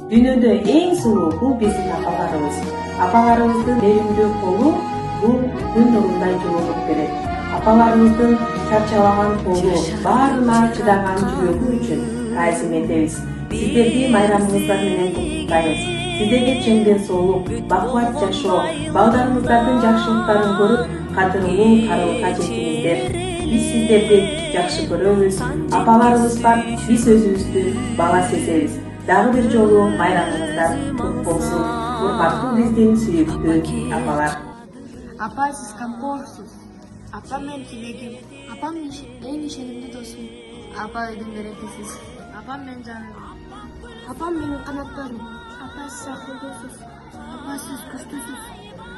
Дүйнөдө эң сулуу бул биздин апаларыбыз. Апаларыбыздын меримдүү колу бул күн нурундай жылуулук берет. Апаларыбыздын чарчабаган колу, баарына чыдаган жүрөгү үчүн таасим этебиз. Сиздерди майрамыңыздар менен куттуктайбыз. Сиздерге чың ден соолук, бакубат жашоо, балдарыңыздардын жакшылыктарын көрүп, кадырлуу карылыкка жетиңиздер. Биз сиздерди жакшы көрөбүз. Апаларыбыз бар, биз өзүбүздү бала сезебиз. Дагы бир жолу майрамыңыздар кут болсун. Урматтуу биздин сүйүктүү апалар. Апа, сиз камкорсуз. Апам менин тилегим. Апам эң ишенимдүү досум. Апа, үйдүн берекесиз. Апам менин жаным. Апам менин канаттарым. Апа, сиз акылдуусуз. Апа, сиз күчтүүсүз.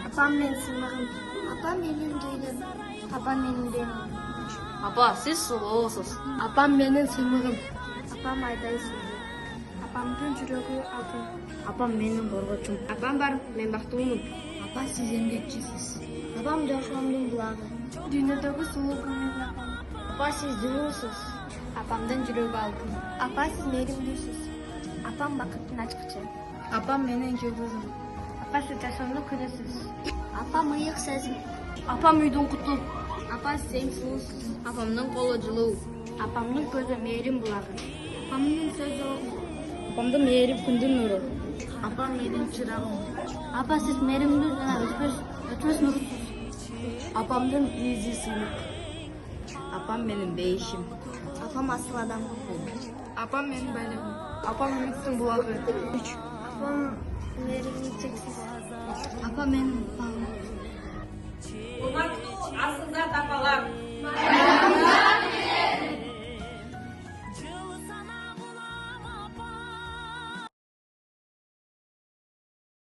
Апам менин сыймагым. Апам менин дүйнөм. Апам менин деним. Апа, сиз сулуусуз. Апам менин сыймагым. Апам айдайсыз. Апамдын жүрөгү алтын. Апам менин коргочум. Апам бар, мен бактылуумун. Апа, сиз эмгекчисиз. Апам жашоомдун булагы. Дүйнөдөгү сулуу күнүм апам. Апа, сиз жылуусуз. Апамдын жүрөгү алтын. Апа, сиз мээримдүүсүз. Апам бакыттын ачкычы. Апам менин жылдызым. Апа, сиз жашоомдун күнүсүз. Апам ыйык сезим. Апам үйдүн куту. Апа, сиз эң сулуусуз. Апамдын колу жылуу. Апамдын көзү мээрим булагы. Апамдын сөзү Апамдын мээрим күндүн нуру. апам менин чырагым. Апа, сиз мээримдүү жана өчмөс нурсуз. Апамдын изи сыймык. Апам менин бейишим. Апам асыл адам. Апам менин байлыгым. Апам үмүттүн булагы. Апам мээрими чексиз. Апам менин багым. Урматтуу асылзат апалар,